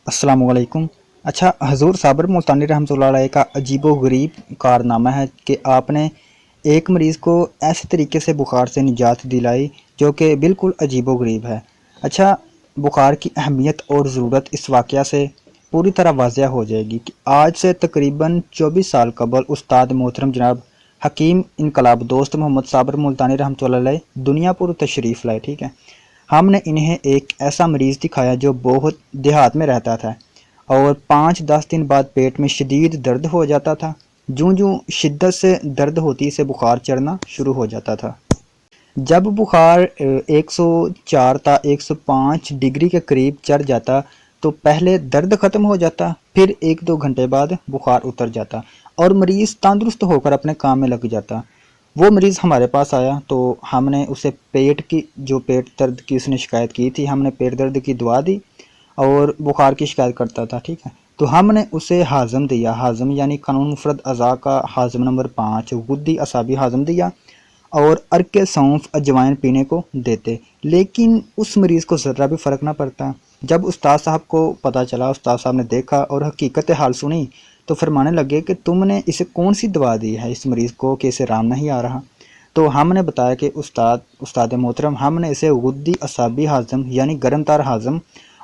अस्सलाम वालेकुम। अच्छा, हजूर साबर मुल्तानी रहमतुल्लाह अलैह का अजीबो गरीब कारनामा है कि आपने एक मरीज़ को ऐसे तरीके से बुखार से निजात दिलाई जो कि बिल्कुल अजीबो गरीब है। अच्छा, बुखार की अहमियत और ज़रूरत इस वाक़या से पूरी तरह वाज़ह हो जाएगी कि आज से तकरीबन 24 साल कबल उस्ताद मोहतरम जनाब हकीम इनकलाब दोस्त मोहम्मद साबर मुल्तानी रहमतुल्लाह अलैह दुनियापुर तशरीफ़ लाए। ठीक है, हमने इन्हें एक ऐसा मरीज़ दिखाया जो बहुत देहात में रहता था और 5-10 दिन बाद पेट में शदीद दर्द हो जाता था। जूं जूं शिद्दत से दर्द होती से बुखार चढ़ना शुरू हो जाता था। जब बुखार 104 ता 105 डिग्री के करीब चढ़ जाता तो पहले दर्द ख़त्म हो जाता, फिर 1-2 घंटे बाद बुखार उतर जाता और मरीज़ तंदुरुस्त होकर अपने काम में लग जाता। वो मरीज़ हमारे पास आया तो हमने उसे पेट दर्द की उसने शिकायत की थी, हमने पेट दर्द की दवा दी और बुखार की शिकायत करता था। ठीक है, तो हमने उसे हाज़म दिया, हाज़म यानी कानून मुफरद अज़ा का हाज़म नंबर 5 गुद्दी असाबी हाज़म दिया और अर्क सौंफ अजवाइन पीने को देते, लेकिन उस मरीज़ को ज़र्रा भी फ़र्क ना पड़ता। जब उस्ताद साहब को पता चला, उस्ताद साहब ने देखा और हकीकत हाल सुनी तो फरमाने लगे कि तुमने इसे कौन सी दवा दी है इस मरीज़ को कि इसे आराम नहीं आ रहा। तो हमने बताया कि उस्ताद मोहतरम, हमने इसे गुद्दी असाबी हाज़म यानी गर्म तार हाज़म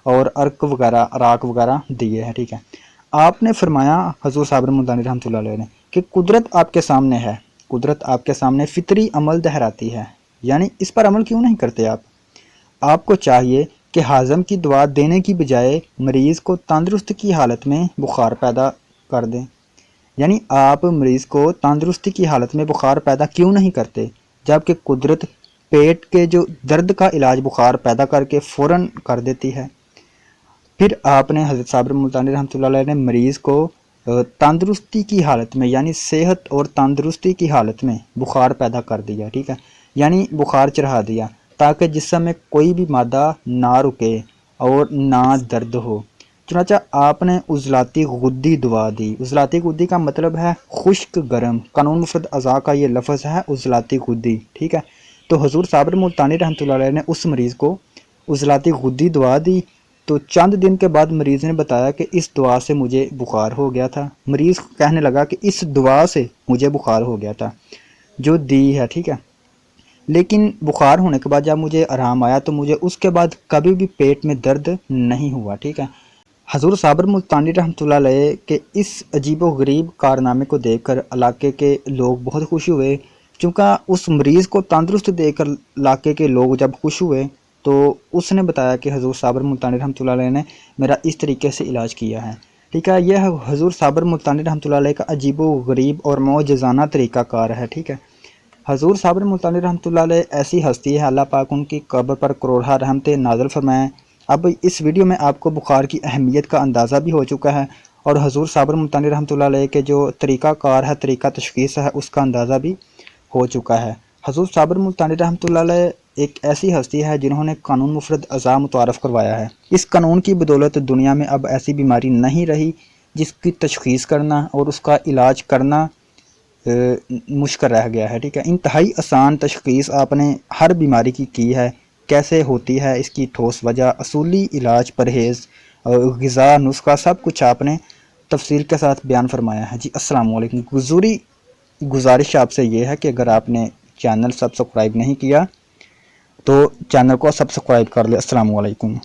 और अर्क वगैरह राख वगैरह दिए हैं। ठीक है, आपने फरमाया हजूर साबर मुल्तानी रहमतुल्लाह अलैह ने कि कुदरत आपके सामने है, कुदरत आपके सामने फितरी अमल दहराती है, यानी इस पर अमल क्यों नहीं करते आप? आपको चाहिए कि हाज़म की दवा देने की बजाय मरीज़ को तंदुरुस्त की हालत में बुखार पैदा कर दें। यानी आप मरीज़ को तंदुरुस्ती की हालत में बुखार पैदा क्यों नहीं करते, जबकि कुदरत पेट के जो दर्द का इलाज बुखार पैदा करके फ़ौरन कर देती है। फिर आपने हज़रत साबिर मुल्तानी रहमतुल्लाह अलैह ने मरीज़ को तंदुरुस्ती की हालत में यानी सेहत और तंदुरुस्ती की हालत में बुखार पैदा कर दिया। ठीक है, यानी बुखार चढ़ा दिया ताकि जिस्म में कोई भी मादा ना रुके और ना दर्द हो। चुनाचा आपने उज़लाती गुद्दी दवा दी। उज़लाती गुद्दी का मतलब है खुश्क गर्म, कानून मुफरद अज़ा का ये लफ्ज़ है उज़लाती गुद्दी। ठीक है, तो हजूर साबिर मुल्तानी रहमतुल्लाह अलैह ने उस मरीज़ को उज़लाती गुद्दी दवा दी तो चंद दिन के बाद मरीज़ ने बताया कि इस दवा से मुझे बुखार हो गया था। मरीज़ कहने लगा कि इस दवा से मुझे बुखार हो गया था जो दी है। ठीक है, लेकिन बुखार होने के बाद जब मुझे आराम आया तो मुझे उसके बाद कभी भी पेट में दर्द नहीं हुआ। ठीक है, हजूर साबर मुल्तानी रहमतुल्लाह अलैह के इस अजीबो गरीब कारनामे को देखकर इलाके के लोग बहुत खुश हुए। चूँकि उस मरीज़ को तंदुरुस्त देखकर इलाके के लोग जब खुश हुए तो उसने बताया कि हजूर साबर मुल्तानी रहमतुल्लाह अलैह ने मेरा इस तरीके से इलाज किया है। ठीक है, यह हजूर साबर मुल्तानी रहमतुल्लाह अलैह का अजीबो गरीब और मौजज़ाना तरीक़ा कार है। ठीक है, हजूर साबर मुल्तानी रहमतुल्लाह अलैह ऐसी हस्ती है, अल्लाह पाक उनकी कब्र पर करोड़हा रहमतें नाज़िल फरमाएँ। अब इस वीडियो में आपको बुखार की अहमियत का अंदाज़ा भी हो चुका है और हजूर साबर मुल्तानी रहमतुल्लाह अलैह के जो तरीक़ा कार है, तरीक़ा तशख़ीस है, उसका अंदाज़ा भी हो चुका है। हजूर साबर मुल्तानी रहमतुल्लाह अलैह एक ऐसी हस्ती है जिन्होंने कानून मुफरद अज़ा मुतारफ़ करवाया है। इस कानून की बदौलत दुनिया में अब ऐसी बीमारी नहीं रही जिसकी तशख़ीस करना और उसका इलाज करना मुश्किल रह गया है। ठीक है, इंतहाई आसान तशख़ीस आपने हर बीमारी की है, कैसे होती है, इसकी ठोस वजह, असूली इलाज, परहेज़, ग़िज़ा, नुस्खा, सब कुछ आपने तफसील के साथ बयान फरमाया है। जी अस्सलाम वालेकुम। गुज़ारिश आपसे ये है कि अगर आपने चैनल सब्सक्राइब नहीं किया तो चैनल को सब्सक्राइब कर ले। अस्सलाम वालेकुम।